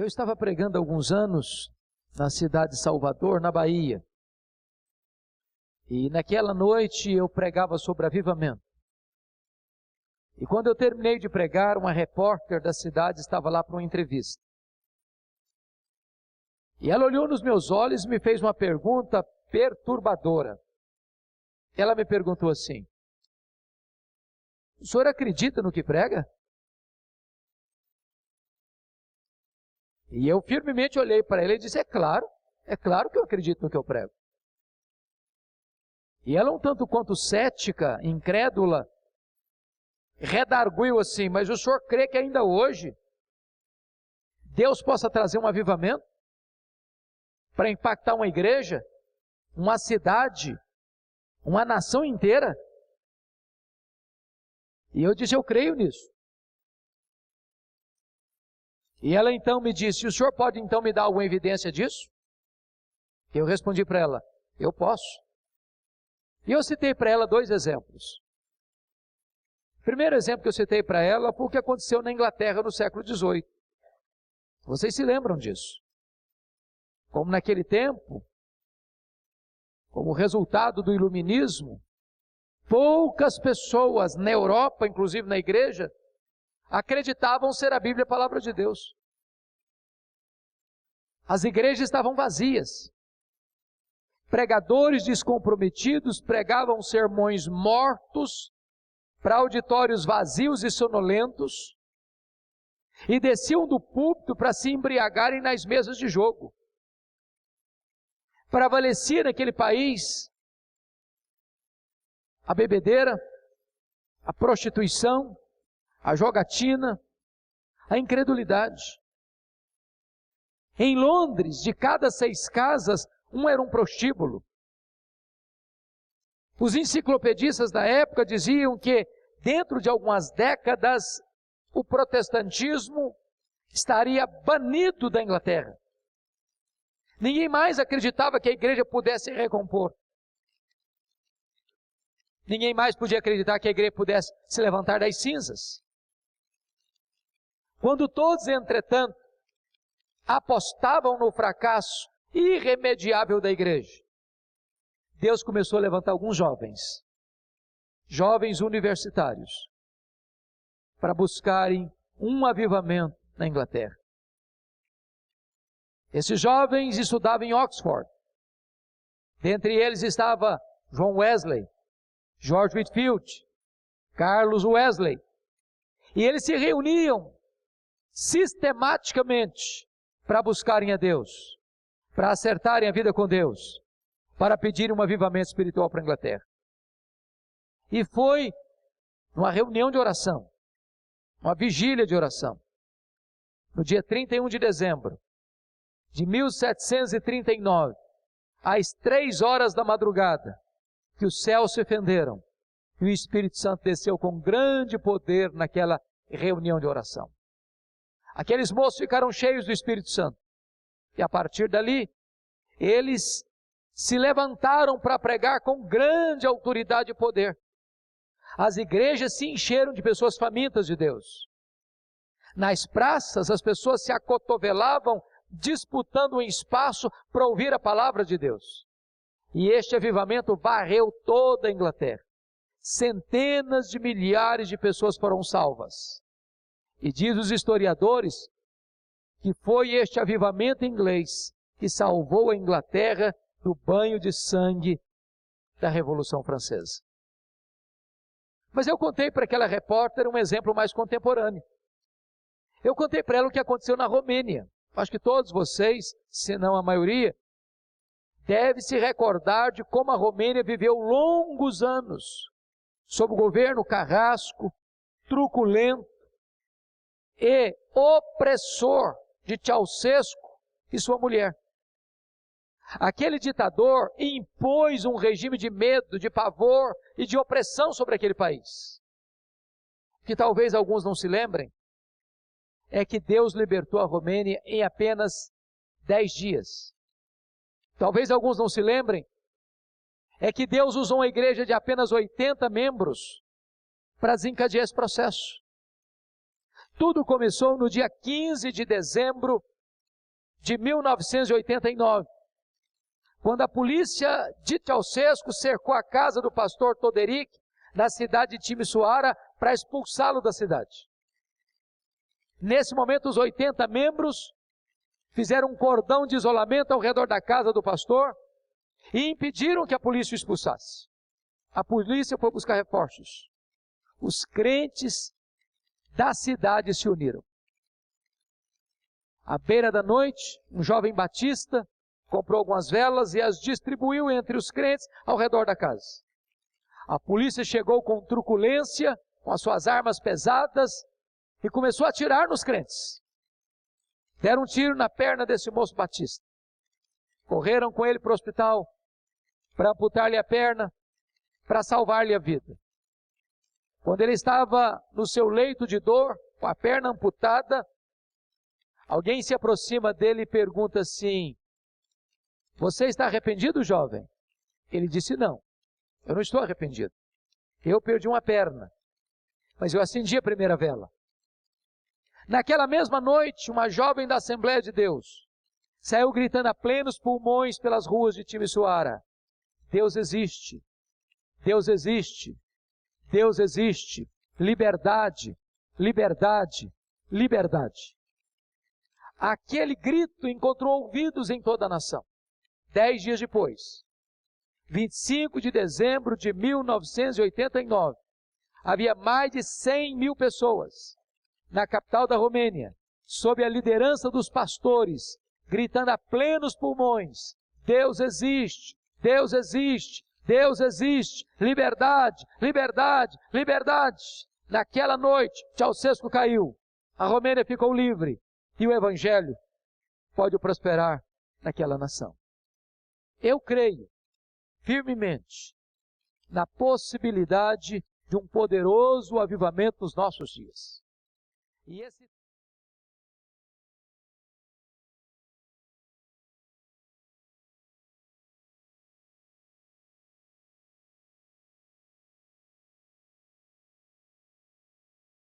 Eu estava pregando há alguns anos na cidade de Salvador, na Bahia. E naquela noite eu pregava sobre avivamento. E quando eu terminei de pregar, uma repórter da cidade estava lá para uma entrevista. E ela olhou nos meus olhos e me fez uma pergunta perturbadora. Ela me perguntou assim: o senhor acredita no que prega? E eu firmemente olhei para ela e disse: é claro que eu acredito no que eu prego. E ela, um tanto quanto cética, incrédula, redarguiu assim: mas o senhor crê que ainda hoje Deus possa trazer um avivamento para impactar uma igreja, uma cidade, uma nação inteira? E eu disse: eu creio nisso. E ela então me disse: o senhor pode então me dar alguma evidência disso? Eu respondi para ela: eu posso. E eu citei para ela dois exemplos. O primeiro exemplo que eu citei para ela foi o que aconteceu na Inglaterra no século XVIII. Vocês se lembram disso? Como naquele tempo, como resultado do iluminismo, poucas pessoas na Europa, inclusive na igreja, acreditavam ser a Bíblia a palavra de Deus. As igrejas estavam vazias. Pregadores descomprometidos pregavam sermões mortos para auditórios vazios e sonolentos e desciam do púlpito para se embriagarem nas mesas de jogo. Prevalecia naquele país a bebedeira, a prostituição, a jogatina, a incredulidade. Em Londres, de cada 6 casas, um era um prostíbulo. Os enciclopedistas da época diziam que, dentro de algumas décadas, o protestantismo estaria banido da Inglaterra. Ninguém mais acreditava que a igreja pudesse se recompor. Ninguém mais podia acreditar que a igreja pudesse se levantar das cinzas. Quando todos, entretanto, apostavam no fracasso irremediável da igreja, Deus começou a levantar alguns jovens universitários, para buscarem um avivamento na Inglaterra. Esses jovens estudavam em Oxford. Dentre eles estava John Wesley, George Whitefield, Carlos Wesley. E eles se reuniam sistematicamente para buscarem a Deus, para acertarem a vida com Deus, para pedirem um avivamento espiritual para a Inglaterra. E foi numa reunião de oração, uma vigília de oração, no dia 31 de dezembro de 1739, às 3 horas da madrugada, que os céus se fenderam e o Espírito Santo desceu com grande poder naquela reunião de oração. Aqueles moços ficaram cheios do Espírito Santo. E a partir dali, eles se levantaram para pregar com grande autoridade e poder. As igrejas se encheram de pessoas famintas de Deus. Nas praças, as pessoas se acotovelavam, disputando um espaço para ouvir a palavra de Deus. E este avivamento varreu toda a Inglaterra. Centenas de milhares de pessoas foram salvas. E diz os historiadores que foi este avivamento inglês que salvou a Inglaterra do banho de sangue da Revolução Francesa. Mas eu contei para aquela repórter um exemplo mais contemporâneo. Eu contei para ela o que aconteceu na Romênia. Acho que todos vocês, se não a maioria, devem se recordar de como a Romênia viveu longos anos sob o governo carrasco, truculento e opressor de Ceausescu e sua mulher. Aquele ditador impôs um regime de medo, de pavor e de opressão sobre aquele país. O que talvez alguns não se lembrem é que Deus libertou a Romênia em apenas 10 dias. Talvez alguns não se lembrem é que Deus usou uma igreja de apenas 80 membros para desencadear esse processo. Tudo começou no dia 15 de dezembro de 1989, quando a polícia de Ceausescu cercou a casa do pastor Toderic, na cidade de Timisoara, para expulsá-lo da cidade. Nesse momento, os 80 membros fizeram um cordão de isolamento ao redor da casa do pastor e impediram que a polícia o expulsasse. A polícia foi buscar reforços. Os crentes da cidade se uniram. À beira da noite, um jovem batista comprou algumas velas e as distribuiu entre os crentes ao redor da casa. A polícia chegou com truculência, com as suas armas pesadas, e começou a atirar nos crentes. Deram um tiro na perna desse moço batista. Correram com ele para o hospital, para amputar-lhe a perna, para salvar-lhe a vida. Quando ele estava no seu leito de dor, com a perna amputada, alguém se aproxima dele e pergunta assim: você está arrependido, jovem? Ele disse: não, eu não estou arrependido. Eu perdi uma perna, mas eu acendi a primeira vela. Naquela mesma noite, uma jovem da Assembleia de Deus saiu gritando a plenos pulmões pelas ruas de Timisoara: Deus existe, Deus existe, Deus existe, liberdade, liberdade, liberdade. Aquele grito encontrou ouvidos em toda a nação. 10 dias depois, 25 de dezembro de 1989, havia mais de 100 mil pessoas na capital da Romênia, sob a liderança dos pastores, gritando a plenos pulmões: Deus existe, Deus existe, Deus existe, liberdade, liberdade, liberdade. Naquela noite, Ceausescu caiu, a Romênia ficou livre e o Evangelho pode prosperar naquela nação. Eu creio firmemente na possibilidade de um poderoso avivamento nos nossos dias. E esse